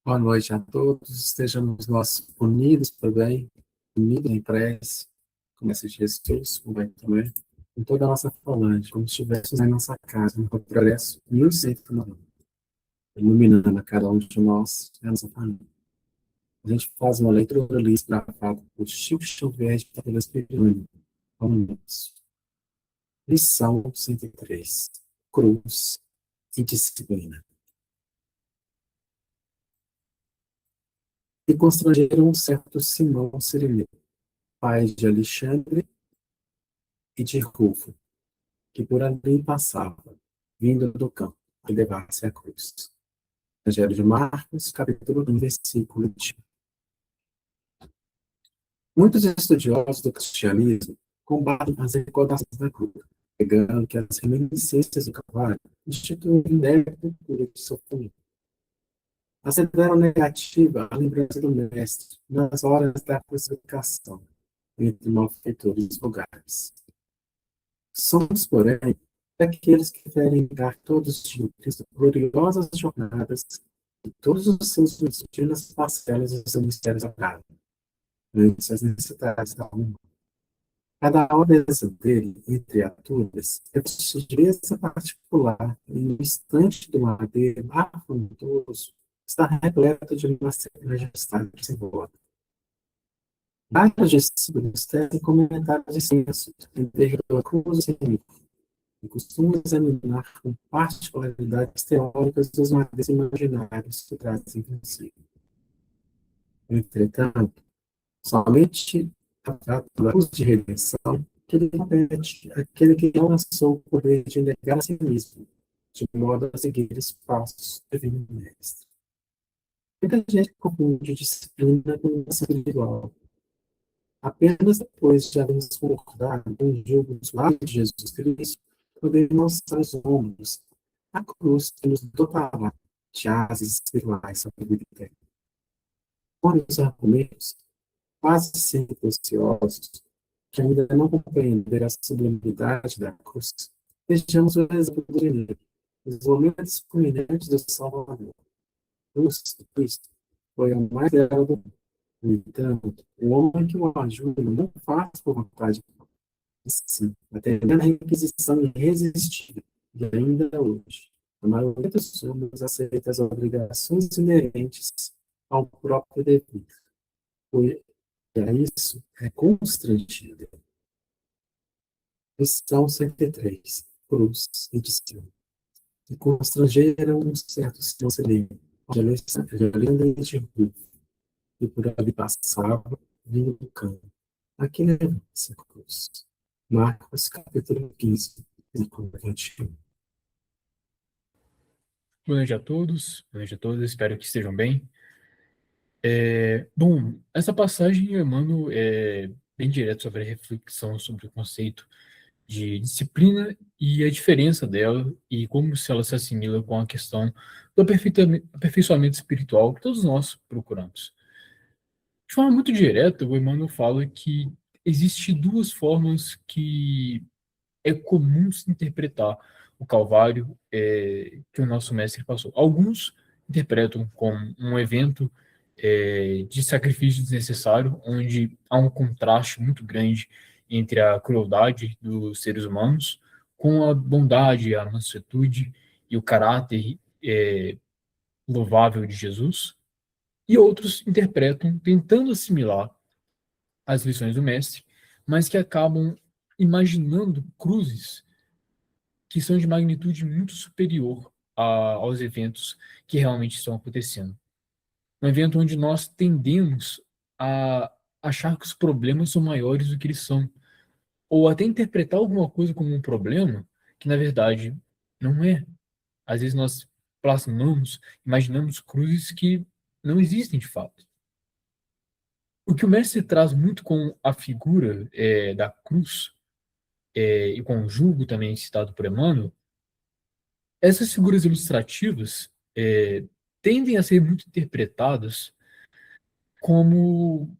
Boa noite a todos. Estejamos nós unidos também, unidos em prece, como esse Jesus, como vai também, em toda a nossa falange, como se estivéssemos na nossa casa, no progresso, e o sempre iluminando a cada um de nós e a nossa família. A gente faz uma leitura do livro gravado por Chico Xavier de Capela Espírito. Vamos. Lição 103. Cruz e disciplina. E constrangeram um certo Simão Cirineu, pai de Alexandre e de Rufo, que por ali passava, vindo do campo, a levar-se a cruz. Evangelho de Marcos, capítulo 1, versículo 20. Muitos estudiosos do cristianismo combatem as recordações da cruz, pegando que as reminiscências do Calvário instituem inébita cultura de sofrimento. Consideram negativa a lembrança do Mestre nas horas da crucificação, entre malfeitores vulgares. Somos, porém, daqueles que querem dar todos os dias gloriosas jornadas e todos os seus destinos parcelas dos seus mistérios sagrados, antes as necessidades da alma. Cada hora dele, entre aturas, é sutileza particular, e no instante do madeiro afrontoso, está repleto de majestade simbólica. Vários discípulos têm comentários extensos entre a cruz e e costuma examinar com particularidades teóricas dos modelos imaginários que trazem consigo. Entretanto, somente a trata da cruz de redenção que lhe compete aquele que alcançou o poder de negar a si mesmo, de modo a seguir os passos do Divino Mestre. Muita gente confunde disciplina com ação individual. Apenas depois de havermos concordado com o jugo dos lados de Jesus Cristo, podemos mostrar os ombros, a cruz que nos dotará de asas espirituais sobre a vida eterna. Quando os argumentos, quase sempre ociosos, que ainda não compreenderam a sublimidade da cruz, vejamos o exemplo do Enem, os momentos culminantes do Salvador. Cristo foi a mais bela do mundo. No entanto, o homem que o ajuda não faz por vontade, sim, atendendo a requisição irresistível, e ainda hoje, a maioria dos homens aceita as obrigações inerentes ao próprio dever, e a isso é constrangido. Lição 103. Cruz e disciplina. E constrangeram um certo silêncio de Alexandre de Rufo, e por ali passava, vindo do campo. Aqui leva-se a cruz. Marcos, capítulo 15, versículo 21. Boa noite a todos, boa noite a todas, espero que estejam bem. Bom, essa passagem, Emmanuel, é bem direto sobre a reflexão sobre o conceito de disciplina e a diferença dela e como se ela se assimila com a questão do aperfeiçoamento espiritual que todos nós procuramos. De forma muito direta, o Emmanuel fala que existe duas formas que é comum se interpretar o Calvário que o nosso mestre passou. Alguns interpretam como um evento de sacrifício desnecessário, onde há um contraste muito grande entre a crueldade dos seres humanos com a bondade, a mansuetude e o caráter louvável de Jesus. E outros interpretam tentando assimilar as lições do mestre, mas que acabam imaginando cruzes que são de magnitude muito superior aos eventos que realmente estão acontecendo. Um evento onde nós tendemos a achar que os problemas são maiores do que eles são, ou até interpretar alguma coisa como um problema que, na verdade, não é. Às vezes nós plasmamos, imaginamos cruzes que não existem de fato. O que o mestre traz muito com a figura da cruz, e com o jugo também citado por Emmanuel, essas figuras ilustrativas tendem a ser muito interpretadas como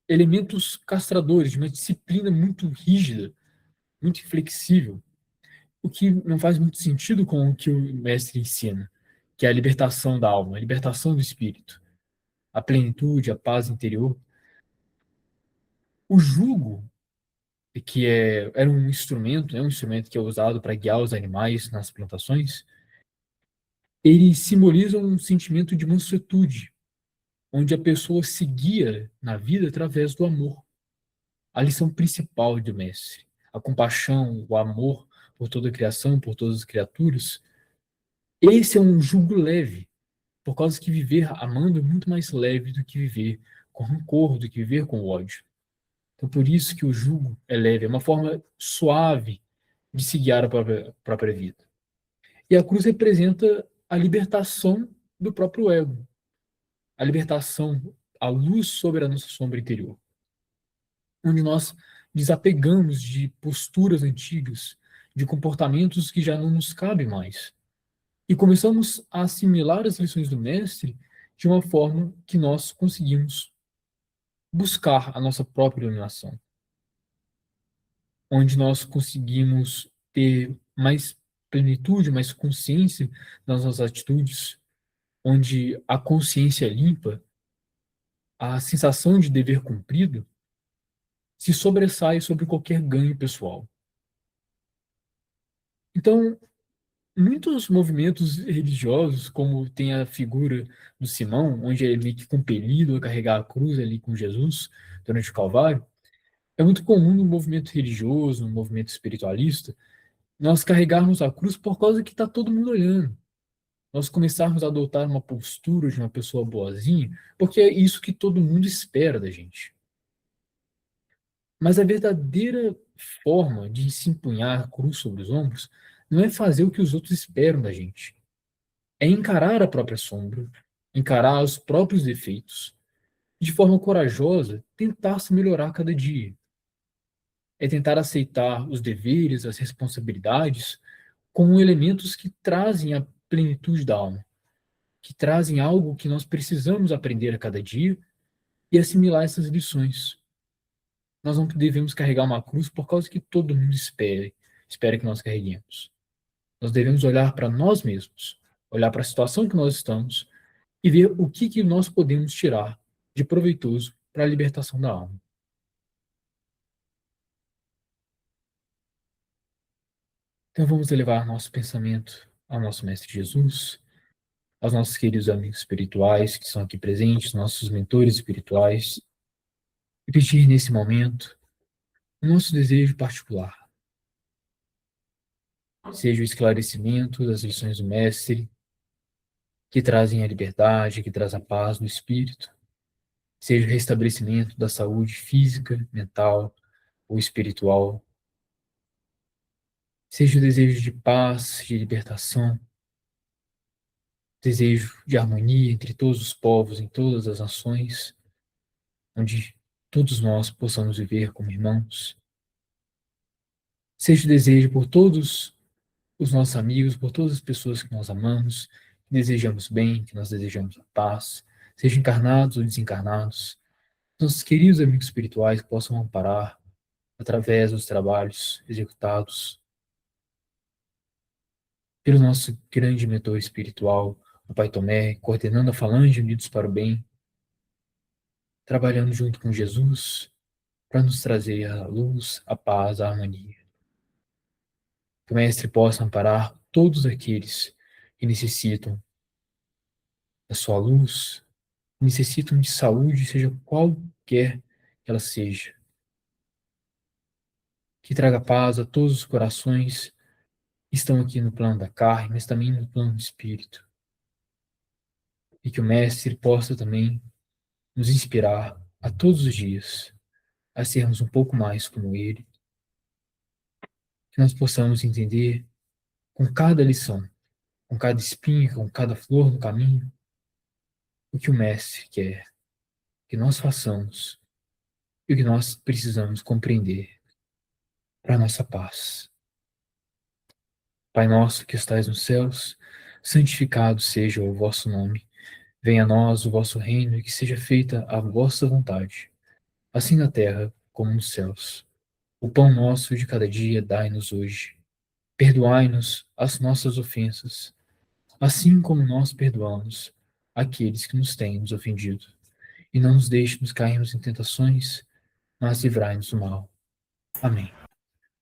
elementos castradores de uma disciplina muito rígida, muito inflexível, o que não faz muito sentido com o que o mestre ensina. que é a libertação da alma, a libertação do espírito, a plenitude, a paz interior. O jugo, era um instrumento, um instrumento que é usado para guiar os animais nas plantações, ele simboliza um sentimento de mansuetude, onde a pessoa se guia na vida através do amor. A lição principal do mestre, a compaixão, o amor por toda a criação, por todas as criaturas, esse é um jugo leve, por causa que viver amando é muito mais leve do que viver com rancor, do que viver com ódio. Então, por isso que o jugo é leve, é uma forma suave de se guiar a própria vida. E a cruz representa a libertação do próprio ego, a libertação, a luz sobre a nossa sombra interior, onde nós desapegamos de posturas antigas, de comportamentos que já não nos cabem mais. E começamos a assimilar as lições do Mestre de uma forma que nós conseguimos buscar a nossa própria iluminação, onde nós conseguimos ter mais plenitude, mais consciência das nossas atitudes, onde a consciência limpa, a sensação de dever cumprido, se sobressai sobre qualquer ganho pessoal. Então, muitos movimentos religiosos, como tem a figura do Simão, onde ele é meio que compelido a carregar a cruz ali com Jesus durante o Calvário, é muito comum no movimento religioso, no movimento espiritualista, nós carregarmos a cruz por causa que está todo mundo olhando. Nós começarmos a adotar uma postura de uma pessoa boazinha, porque é isso que todo mundo espera da gente. Mas a verdadeira forma de se empunhar a cruz sobre os ombros não é fazer o que os outros esperam da gente. É encarar a própria sombra, encarar os próprios defeitos, de forma corajosa, tentar se melhorar a cada dia. É tentar aceitar os deveres, as responsabilidades, como elementos que trazem a plenitude da alma, que trazem algo que nós precisamos aprender a cada dia e assimilar essas lições. Nós não devemos carregar uma cruz por causa que todo mundo espera que nós carreguemos. Nós devemos olhar para nós mesmos, olhar para a situação que nós estamos e ver o que nós podemos tirar de proveitoso para a libertação da alma. Então vamos elevar nosso pensamento ao nosso Mestre Jesus, aos nossos queridos amigos espirituais que estão aqui presentes, nossos mentores espirituais, e pedir nesse momento o nosso desejo particular, seja o esclarecimento das lições do Mestre, que trazem a liberdade, que traz a paz do espírito, seja o restabelecimento da saúde física, mental ou espiritual, seja o desejo de paz, de libertação, desejo de harmonia entre todos os povos, em todas as nações, onde todos nós possamos viver como irmãos, seja o desejo por todos os nossos amigos, por todas as pessoas que nós amamos, que desejamos bem, que nós desejamos a paz, sejam encarnados ou desencarnados, nossos queridos amigos espirituais possam amparar através dos trabalhos executados pelo nosso grande mentor espiritual, o Pai Tomé, coordenando a Falange Unidos para o Bem, trabalhando junto com Jesus para nos trazer a luz, a paz, a harmonia. Que o Mestre possa amparar todos aqueles que necessitam da sua luz, necessitam de saúde, seja qualquer que ela seja. Que traga paz a todos os corações que estão aqui no plano da carne, mas também no plano do espírito. E que o Mestre possa também nos inspirar a todos os dias a sermos um pouco mais como Ele. Que nós possamos entender com cada lição, com cada espinha, com cada flor no caminho, o que o Mestre quer que nós façamos e o que nós precisamos compreender para a nossa paz. Pai nosso que estais nos céus, santificado seja o vosso nome. Venha a nós o vosso reino e que seja feita a vossa vontade, assim na terra como nos céus. O pão nosso de cada dia dai-nos hoje. Perdoai-nos as nossas ofensas, assim como nós perdoamos aqueles que nos têm nos ofendido. E não nos deixe nos cairmos em tentações, mas livrai-nos do mal. Amém.